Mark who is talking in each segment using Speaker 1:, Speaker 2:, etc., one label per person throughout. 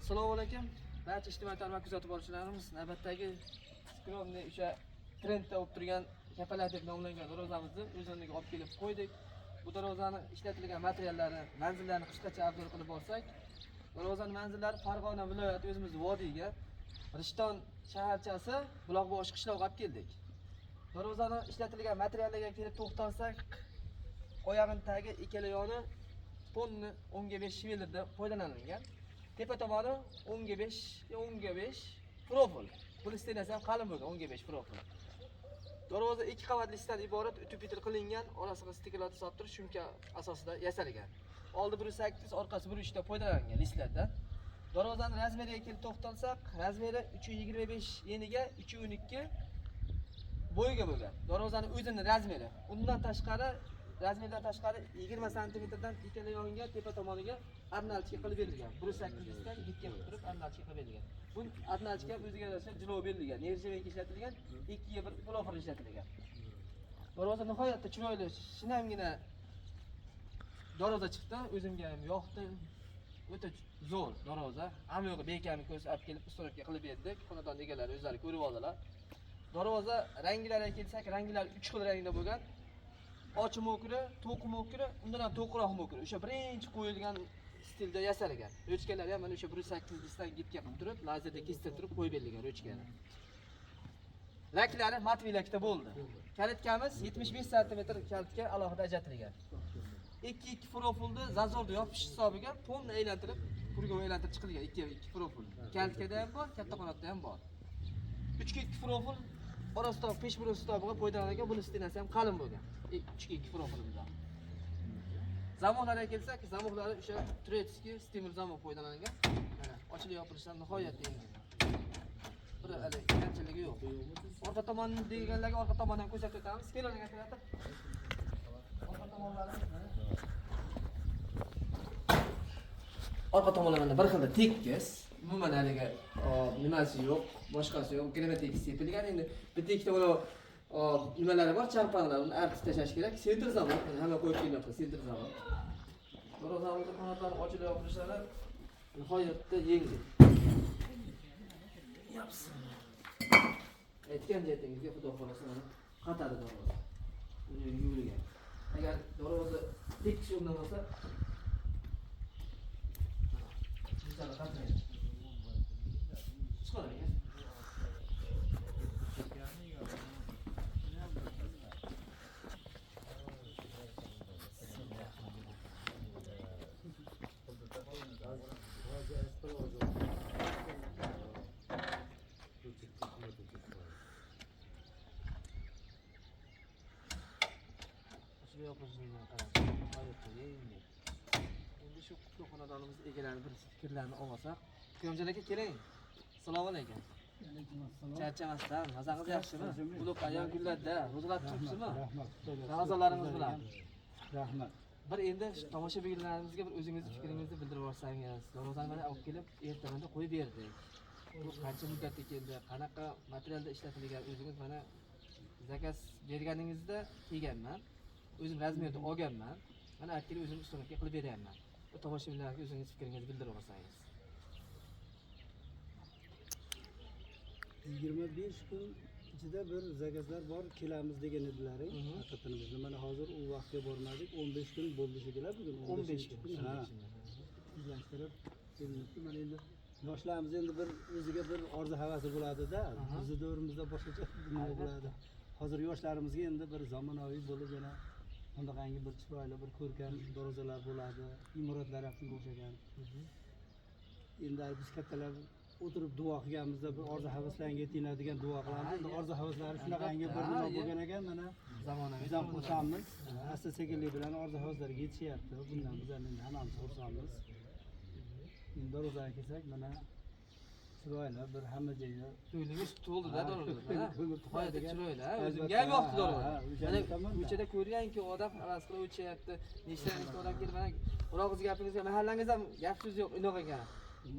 Speaker 1: Assalomu alaykum. Barcha ijtimoiy tarmoq kuzatib boruvchilarimiz, navbatdagi skromniy o'sha trendda bo'lib turgan kapalar deb nomlangan darvozamizni o'z o'rniga olib kelib qo'ydik. Bu darvozani ishlatilgan materiallari, manzillarini qisqacha obzor qilib borsak, darvozaning manzillari Farg'ona viloyati o'zimiz vodiyga, Rishton shaharchasi Buloqboshi qishlog'iga olib keldik. Darvozani ishlatilgan materiallarga kelib to'xtalsak, oyog'ining tagi ikkala yoni tonni 10ga 5 shvelirda foydalanilgan. Tepa tomoni 10ga 5 profil. Buni stenasi ham qalin bo'lgan 10ga 5 profil. Darvoza 2 qavatli isdan iborat utupitel qilingan, orasiga stikerlarni solib turib shumka asosida yasalgan. Oldi 1.8, orqasi 1.3 da foydalangan listlardan. Darvozaning razmeriga kelib to'xtalsak, razmeri 3.25 eniga 3.12 bo'yiga bo'lgan. Darvozaning o'zining razmeri. Undan tashqari razmerdan tashqari 20 cm dan ikkala yonga tepa tomoniga arnalchka qilib berilgan. 1.8 dan bitga turib arnalchka qilib berilgan. Bu arnalchka o'ziga yarasha jilo berilgan. Nержавейка ishlatilgan, 2 ga 1 profil ishlatilgan. Darvoza nihoyatda chiroyli, shinamgina darvoza chiqdi. O'zimga ham yoqdi. O'ta zo'r darvoza. Hamma yo'g'i bekani ko'rsatib olib kelib ustoraga qilib berdik. Xonadon egalari o'zlari ko'rib oldilar. Darvoza ranglariga kelsak, ranglar 3 xil rangda bo'lgan. Ochiq mo'kri, to'q mo'kri, undan ham to'qroq mo'kri. O'sha birinchi qo'yilgan stilda yasalgan. Rochkalari ham mana o'sha 1.8 dan gitga qilib turib, lazerda kestirib turib qo'yib berilgan rochkalar. Laklari matviy lakda bo'ldi. Kalitkamiz 75 cm kalitga alohida ajratilgan. 2 profilni zazorda yopish hisobiga ponni aylantirib, purga aylantirib chiqilgan 2 profil. Kalitkada ham bor, katta qanotda ham bor. 3 profil orasida peshburo hisobiga foydalanilgan, buni stenasi ham qalin bo'lgan. 3 profilimizda. Zamonlarga kelsak, zamonlari o'sha Turetskiy stimul zamon foydalangan. Mana ochilib yopilishlar nihoyatda yengil. Bir hali kamchiligi yo'q. Orqa tomonni deganlarga orqa tomondan ko'rsatib o'tamiz. Kelinga kiratib. Orqa tomonlari orqa tomonlarida bir xilda tekis, umuman haliga nimasi yo'q, boshqasi yo'q, granit sepilgan. Endi bitta ikkita mana nimalari bor, champanlar, uni artib tashlash kerak. Sentr zamon, hamma qo'yib kelmoqda, sentr zamon. Darvozamizning qanotlari ochilib yopilishlari nihoyatda yengil. Yapsin. Aytgan joyingizga xudo xolasa mana qatadi darvoza. Uni yuvilgan. Agar darvoza tekis o'rnalmasa, chiqadi qatmaydi. Chiqadi. Endi shu qutlug' xonadonimiz egalari bir fikrlarini olsak, Ikromjon aka keling. Assalomu alaykum.
Speaker 2: Alaykum assalom.
Speaker 1: Charchamasdan, mazangiz yaxshimi? Buloq ayol gullarda ro'zg'at turibsizmi? A'zolarimiz bilan.
Speaker 2: Rahmat.
Speaker 1: Bir endi tomoshabinlarimizga bir o'zingizni fikringizni bildirib borsangiz, darvozani mana olib kelib ertamanda qo'yib berdik. Bu qancha muddatga keldi? Qanaqa materialda ishlatilgan? O'zingiz mana zakaz berganingizda kelganman. O'zim razmerda olganman. Mana akili o'zim ustoraga qilib beryapman. Bu tomoshabinlarga o'zingiz fikringizni bildirib borsangiz.
Speaker 2: 25 kun ichida bir zakazlar bor, kelamiz degan edilaring. Haqiqatan biz mana hozir u vaqtga bormadik. 15 kun bo'ldi shekillar bugun.
Speaker 1: 15 kun.
Speaker 2: Ha. Izlashtirib kelinibdi. Mana endi yoshlarimiz endi bir o'ziga bir orzu havasi bo'ladi-da. Bizni davrimizda boshqacha nima bo'ladi. Hozir yoshlarımizga endi bir zamonaviy bo'lib yana bunaqangi bir chiroyli bir ko'rkam darvozalar bo'ladi. Imoratlar ham shunga o'xshagan. Endi biz kattalar o'tirib duo qilganimizda bir orzu havaslarga yetinadigan duo qilamiz. Endi orzu havaslari shunaqangi bir nima bo'lgan ekan, mana
Speaker 1: zamonaviy
Speaker 2: biz ham xursandmiz. Asta-sekinlik bilan orzu havaslarga yetishyapti. Bundan biz ham endi hammamiz xursandmiz. Endi darvozaga kelsak, mana chiroyli bir hamma joyi
Speaker 1: to'yingiz to'ldi-da darvoza. Nihoyatda chiroyli, o'zimga ham yoqdi darvoza. Mana ko'chada ko'rganki odam havas qilib o'tyapti. Nechta odam kelib mana o'rog'iz gapingizga mahallangiz ham gap so'z yo'q, inoq ekan.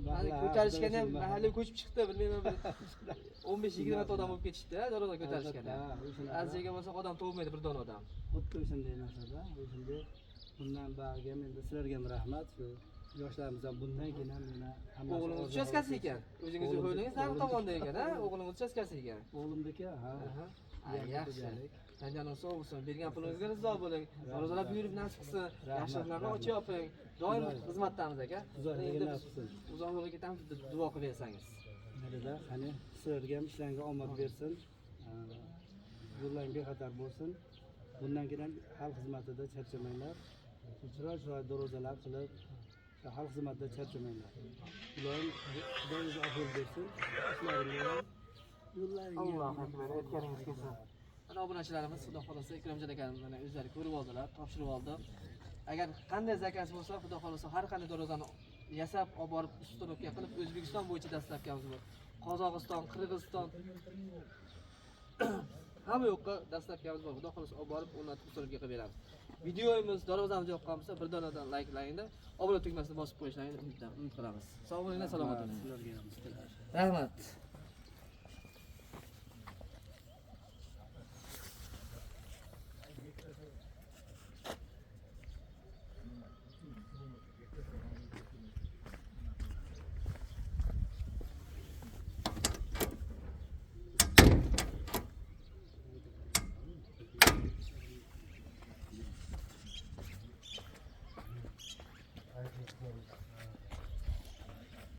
Speaker 1: Mana ko'tarishgan ham mahalla ko'chib chiqdi, bilmayman 15-20 ta odam bo'lib ketishdi, darvoza ko'tarishgan. Azizga bo'lsa odam topmaydi bir dona odam.
Speaker 2: Xuddi o'shanday narsada, o'shanda bundan bag'ga endi sizlarga ham rahmat. Shu yoshlarimiz ham bundan keyin ham yana hammasi
Speaker 1: O'g'lingiz
Speaker 2: orzu
Speaker 1: uchastkasi
Speaker 2: havas
Speaker 1: ekan.
Speaker 2: qilsin.
Speaker 1: O'zingizni
Speaker 2: O'g'lim-
Speaker 1: o'ylangiz har
Speaker 2: o'g'lim-
Speaker 1: tomonda ekan, ha? O'g'lingiz uchastkasi ekan.
Speaker 2: O'g'limniki, ha.
Speaker 1: Yaxshi. Tanjaning sog' bo'lsin. Bergan pulingizga rizo bo'ling. Ro'zalar buyurib nasib qilsin. Yaxshiliklarni ochib yoping. Doim xizmatdamiz aka.
Speaker 2: Uzoqligini qilsin.
Speaker 1: Uzoq yo'lga ketamiz, duo qilib bersangiz.
Speaker 2: Mayli-da, qani sizlarga ham ishlarga omad bersin. Yo'llang bexatar bo'lsin. Bundan keyin ham xalq xizmatida charchamanglar. Chiroy dorozalar qilib, xalq xizmatida charchamanglar. Ilohim Xudoingiz afv bersin. Ishlaringizga ham yo'llaringizga
Speaker 1: Allohu
Speaker 2: ham
Speaker 1: akbar. Aytganingiz kelsin. Mana obunachilarimiz Xudo xolasa Ikromjon akamiz mana o'zlari ko'rib oldilar, topshirib oldi. Agar qanday zakaz bo'lsa, Xudo xolasa har qanday darozani yasab, olib borib ustunovka qilib O'zbekiston bo'yicha dastlabkamiz bor. Qozog'iston, Qirg'iziston hamma yoqqa dastlabkamiz bor. Xudo xolasa olib borib o'rnatib ustunovka qilib beramiz. Videomiz, darvozamiz yoqqan bo'lsa, bir donadan like-langda, obuna tugmasini bosib qo'yishlaringizni umid qilamiz. Sog' bo'linglar, salomat bo'ling.
Speaker 2: Sizlarga ham istillar.
Speaker 1: Rahmat.